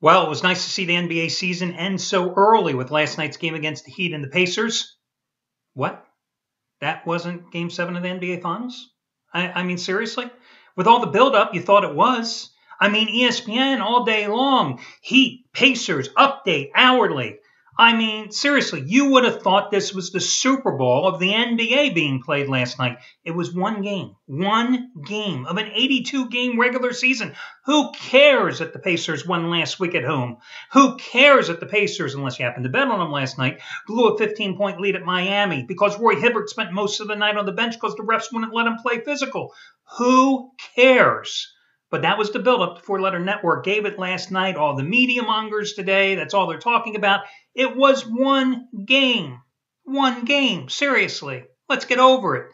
Well, it was nice to see the NBA season end so early with last night's game against the Heat and the Pacers. What? That wasn't Game 7 of the NBA Finals? I mean, seriously? With all the buildup, you thought it was. I mean, ESPN all day long. Heat, Pacers, update, hourly. I mean, seriously, you would have thought this was the Super Bowl of the NBA being played last night. It was one game of an 82-game regular season. Who cares that the Pacers won last week at home? Who cares that the Pacers, unless you happened to bet on them last night, blew a 15-point lead at Miami because Roy Hibbert spent most of the night on the bench because the refs wouldn't let him play physical? Who cares? But that was the buildup. The Four-Letter Network gave it last night. All the media mongers today, that's all they're talking about. It was one game. One game. Seriously. Let's get over it.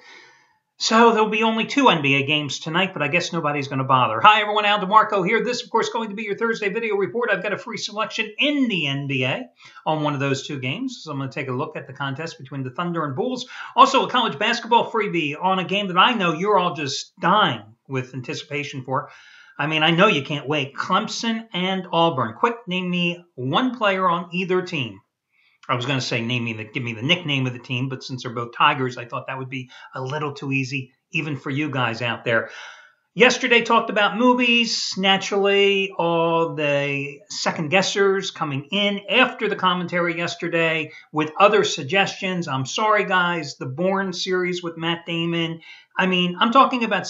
So there'll be only 2 NBA games tonight, but I guess nobody's going to bother. Hi, everyone. Al DeMarco here. This, of course, going to be your Thursday video report. I've got a free selection in the NBA on one of those 2 games. So I'm going to take a look at the contest between the Thunder and Bulls. Also, a college basketball freebie on a game that I know you're all just dying with anticipation for. I mean, I know you can't wait. Clemson and Auburn. Quick, name me one player on either team. I was going to say give me the nickname of the team, but since they're both Tigers, I thought that would be a little too easy, even for you guys out there. Yesterday talked about movies. Naturally, all the second guessers coming in after the commentary yesterday with other suggestions. I'm sorry, guys. The Bourne series with Matt Damon. I mean, I'm talking about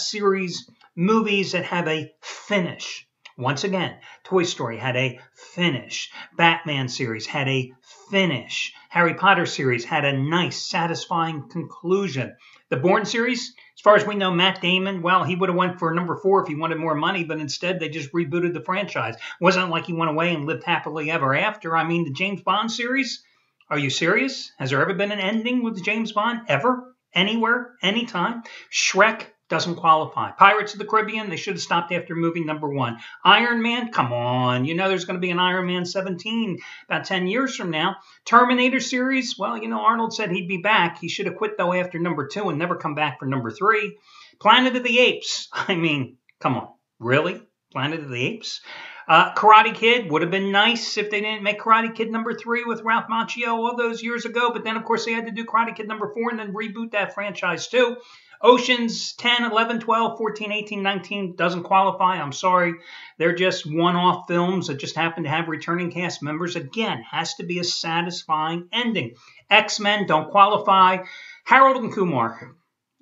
movies that have a finish. Once again, Toy Story had a finish. Batman series had a finish. Harry Potter series had a nice, satisfying conclusion. The Bourne series, as far as we know, Matt Damon, well, he would have went for number 4 if he wanted more money, but instead they just rebooted the franchise. Wasn't like he went away and lived happily ever after. I mean, the James Bond series, are you serious? Has there ever been an ending with James Bond? Ever? Anywhere? Anytime? Shrek doesn't qualify. Pirates of the Caribbean, they should have stopped after movie number 1. Iron Man, come on. You know there's going to be an Iron Man 17 about 10 years from now. Terminator series, well, you know, Arnold said he'd be back. He should have quit, though, after number 2 and never come back for number 3. Planet of the Apes, I mean, come on. Really? Planet of the Apes? Karate Kid would have been nice if they didn't make Karate Kid number 3 with Ralph Macchio all those years ago. But then, of course, they had to do Karate Kid number 4 and then reboot that franchise, too. Oceans 10, 11, 12, 14, 18, 19 doesn't qualify. I'm sorry. They're just one-off films that just happen to have returning cast members. Again, has to be a satisfying ending. X-Men don't qualify. Harold and Kumar.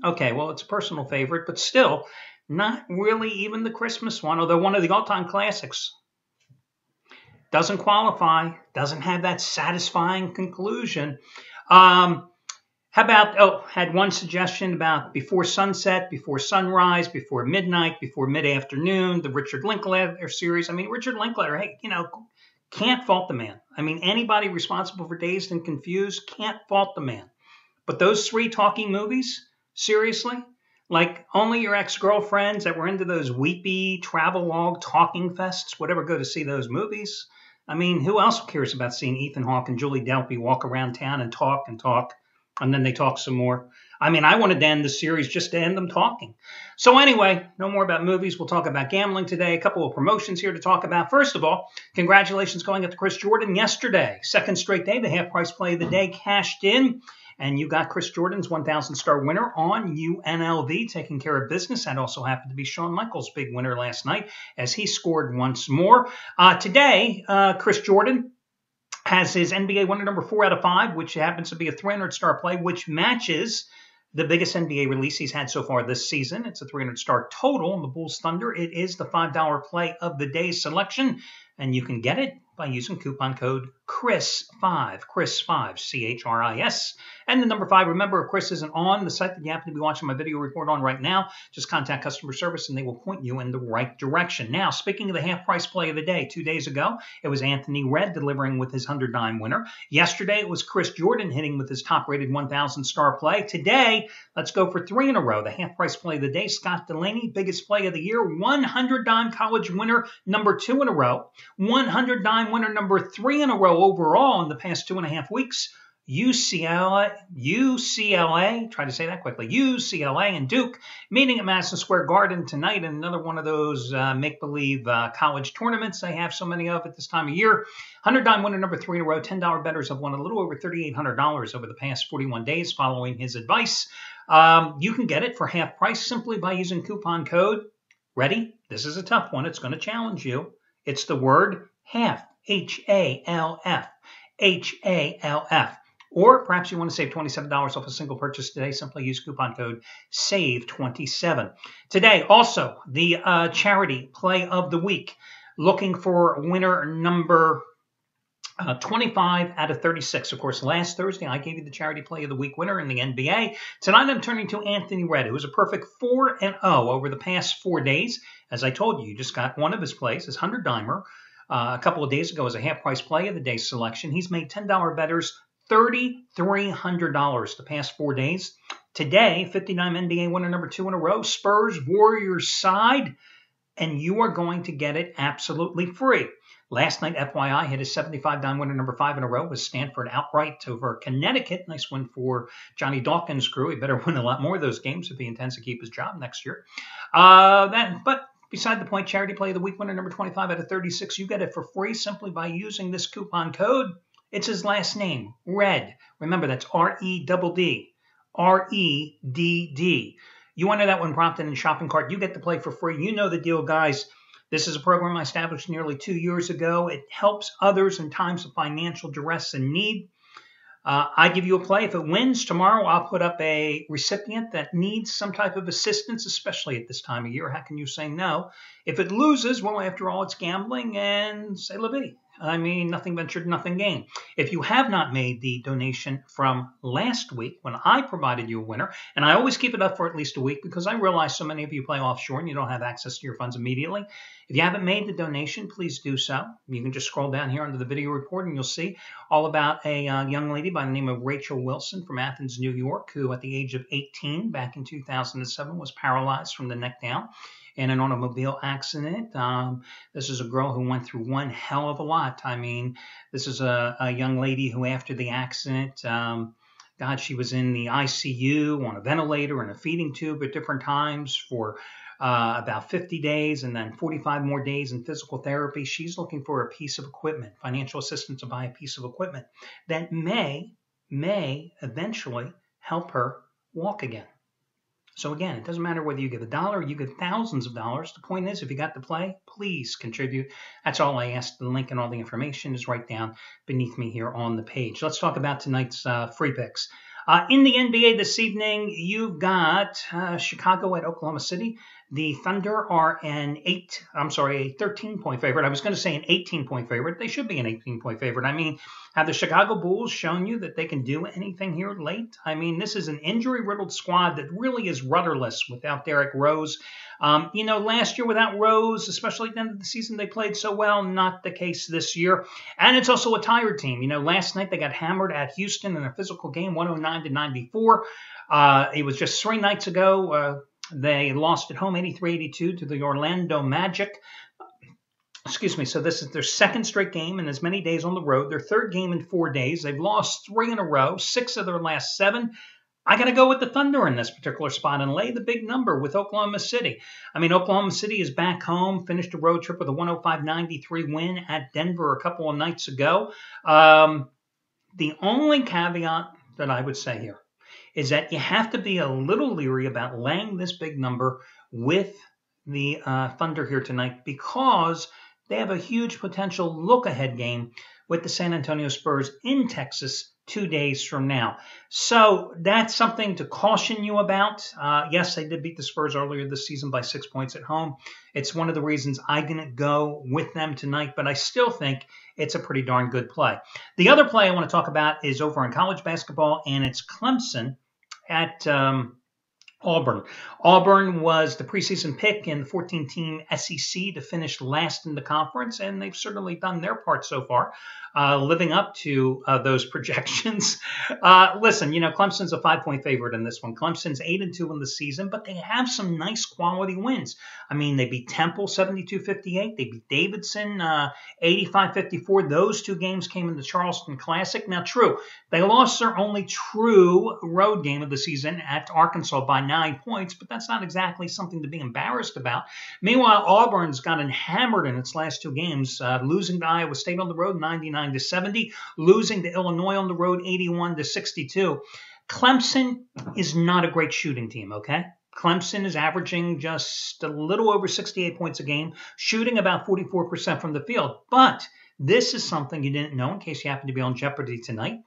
Okay, well, it's a personal favorite, but still not really even the Christmas one, although one of the all-time classics. Doesn't qualify. Doesn't have that satisfying conclusion. How about, had one suggestion about Before Sunset, Before Sunrise, Before Midnight, Before Mid-Afternoon, the Richard Linklater series. I mean, Richard Linklater, hey, you know, can't fault the man. I mean, anybody responsible for Dazed and Confused can't fault the man. But those 3 talking movies, seriously? Like only your ex-girlfriends that were into those weepy travelogue talking fests would ever go to see those movies. I mean, who else cares about seeing Ethan Hawke and Julie Delpy walk around town and talk, and then they talk some more? I mean, I wanted to end the series just to end them talking. So anyway, no more about movies. We'll talk about gambling today. A couple of promotions here to talk about. First of all, congratulations going up to Chris Jordan yesterday. Second straight day, the half-price play of the day cashed in. And you got Chris Jordan's 1,000-star winner on UNLV taking care of business. That also happened to be Shawn Michaels' big winner last night as he scored once more. Today, Chris Jordan has his NBA winner number 4 out of 5, which happens to be a 300-star play, which matches the biggest NBA release he's had so far this season. It's a 300-star total on the Bulls Thunder. It is the $5 play of the day selection, and you can get it by using coupon code CHRIS5, CHRIS5, C-H-R-I-S. And the number 5, remember, if Chris isn't on the site that you happen to be watching my video report on right now, just contact customer service and they will point you in the right direction. Now, speaking of the half-price play of the day, 2 days ago, it was Anthony Red delivering with his 100-dime winner. Yesterday, it was Chris Jordan hitting with his top-rated 1,000-star play. Today, let's go for 3 in a row. The half-price play of the day, Scott Delaney, biggest play of the year, 100-dime college winner, number 2 in a row, 100-dime winner, number 3 in a row overall in the past 2.5 weeks. UCLA, try to say that quickly, UCLA and Duke meeting at Madison Square Garden tonight in another one of those make-believe college tournaments I have so many of at this time of year. 100-dime winner number 3 in a row. $10 bettors have won a little over $3,800 over the past 41 days following his advice. You can get it for half price simply by using coupon code. Ready? This is a tough one. It's going to challenge you. It's the word HALF, H-A-L-F, H-A-L-F. Or perhaps you want to save $27 off a single purchase today. Simply use coupon code SAVE27. Today, also, the charity play of the week. Looking for winner number 25 out of 36. Of course, last Thursday, I gave you the charity play of the week winner in the NBA. Tonight, I'm turning to Anthony Red, who was a perfect 4-0 over the past 4 days. As I told you just got one of his plays, his 100-dimer, a couple of days ago as a half-price play of the day selection. He's made $10 bettors $3,300 the past 4 days. Today, 59 NBA winner number 2 in a row, Spurs Warriors side, and you are going to get it absolutely free. Last night, FYI, hit his 75-dime winner number 5 in a row with Stanford outright over Connecticut. Nice win for Johnny Dawkins' crew. He better win a lot more of those games if he intends to keep his job next year. But beside the point, charity play of the week winner number 25 out of 36, you get it for free simply by using this coupon code. It's his last name, Red. Remember, that's R-E-D-D. R-E-D-D. You enter that when prompted in shopping cart. You get to play for free. You know the deal, guys. This is a program I established nearly 2 years ago. It helps others in times of financial duress and need. I give you a play. If it wins tomorrow, I'll put up a recipient that needs some type of assistance, especially at this time of year. How can you say no? If it loses, well, after all, it's gambling, and say la vie. I mean, nothing ventured, nothing gained. If you have not made the donation from last week when I provided you a winner, and I always keep it up for at least a week because I realize so many of you play offshore and you don't have access to your funds immediately. If you haven't made the donation, please do so. You can just scroll down here under the video report and you'll see all about a young lady by the name of Rachel Wilson from Athens, New York, who at the age of 18 back in 2007 was paralyzed from the neck down in an automobile accident. This is a girl who went through one hell of a lot. I mean, this is a young lady who after the accident, God, she was in the ICU on a ventilator and a feeding tube at different times for about 50 days and then 45 more days in physical therapy. She's looking for a piece of equipment, financial assistance to buy a piece of equipment that may eventually help her walk again. So again, it doesn't matter whether you give $1 or you give thousands of dollars. The point is, if you got to play, please contribute. That's all I ask. The link and all the information is right down beneath me here on the page. Let's talk about tonight's free picks. In the NBA this evening, you've got Chicago at Oklahoma City. The Thunder are a 13-point favorite. I was going to say an 18-point favorite. They should be an 18-point favorite. I mean, have the Chicago Bulls shown you that they can do anything here late? I mean, this is an injury-riddled squad that really is rudderless without Derrick Rose. Last year without Rose, especially at the end of the season, they played so well. Not the case this year. And it's also a tired team. Last night they got hammered at Houston in a physical game, 109-94. It was just 3 nights ago. They lost at home 83-82 to the Orlando Magic. So this is their second straight game in as many days on the road. Their third game in 4 days. They've lost 3 in a row, 6 of their last 7. I got to go with the Thunder in this particular spot and lay the big number with Oklahoma City. I mean, Oklahoma City is back home, finished a road trip with a 105-93 win at Denver a couple of nights ago. The only caveat that I would say here is that you have to be a little leery about laying this big number with the Thunder here tonight because they have a huge potential look-ahead game with the San Antonio Spurs in Texas 2 days from now. So that's something to caution you about. Yes, they did beat the Spurs earlier this season by 6 points at home. It's one of the reasons I didn't go with them tonight, but I still think it's a pretty darn good play. The other play I want to talk about is over in college basketball, and it's Clemson at Auburn. Auburn was the preseason pick in the 14-team SEC to finish last in the conference, and they've certainly done their part so far, living up to those projections. Listen, Clemson's a 5-point favorite in this one. Clemson's 8-2 in the season, but they have some nice quality wins. I mean, they beat Temple 72-58. They beat Davidson 85-54. Those two games came in the Charleston Classic. Now, true, they lost their only true road game of the season at Arkansas by 9 points, but that's not exactly something to be embarrassed about. Meanwhile, Auburn's gotten hammered in its last two games, losing to Iowa State on the road 99-70, losing to Illinois on the road 81-62. Clemson is not a great shooting team, okay? Clemson is averaging just a little over 68 points a game, shooting about 44% from the field. But this is something you didn't know in case you happen to be on Jeopardy tonight.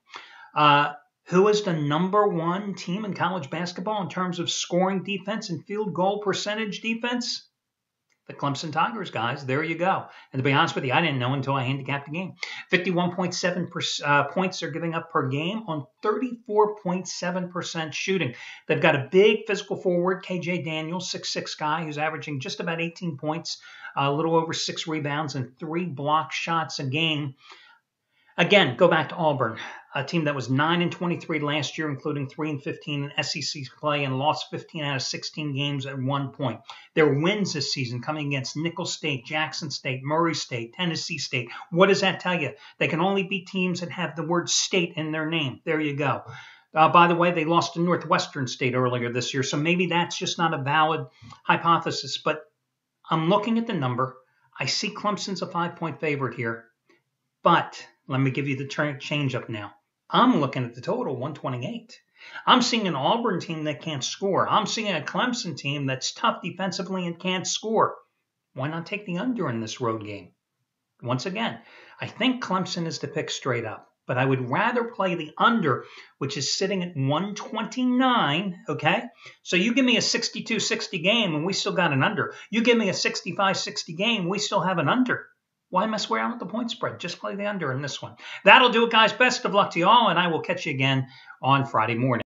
Who is the #1 team in college basketball in terms of scoring defense and field goal percentage defense? The Clemson Tigers, guys. There you go. And to be honest with you, I didn't know until I handicapped the game. 51.7 points they're giving up per game on 34.7% shooting. They've got a big physical forward, KJ Daniels, 6'6" guy, who's averaging just about 18 points, a little over 6 rebounds, and 3 block shots a game. Again, go back to Auburn, a team that was 9-23 last year, including 3-15 in SEC play, and lost 15 out of 16 games at one point. Their wins this season coming against Nicholls State, Jackson State, Murray State, Tennessee State. What does that tell you? They can only beat teams that have the word state in their name. There you go. By the way, they lost to Northwestern State earlier this year, so maybe that's just not a valid hypothesis. But I'm looking at the number. I see Clemson's a 5-point favorite here. But let me give you the change up now. I'm looking at the total, 128. I'm seeing an Auburn team that can't score. I'm seeing a Clemson team that's tough defensively and can't score. Why not take the under in this road game? Once again, I think Clemson is the pick straight up, but I would rather play the under, which is sitting at 129, okay? So you give me a 62-60 game and we still got an under. You give me a 65-60 game, we still have an under. Why mess around with the point spread? Just play the under in this one. That'll do it, guys. Best of luck to you all, and I will catch you again on Friday morning.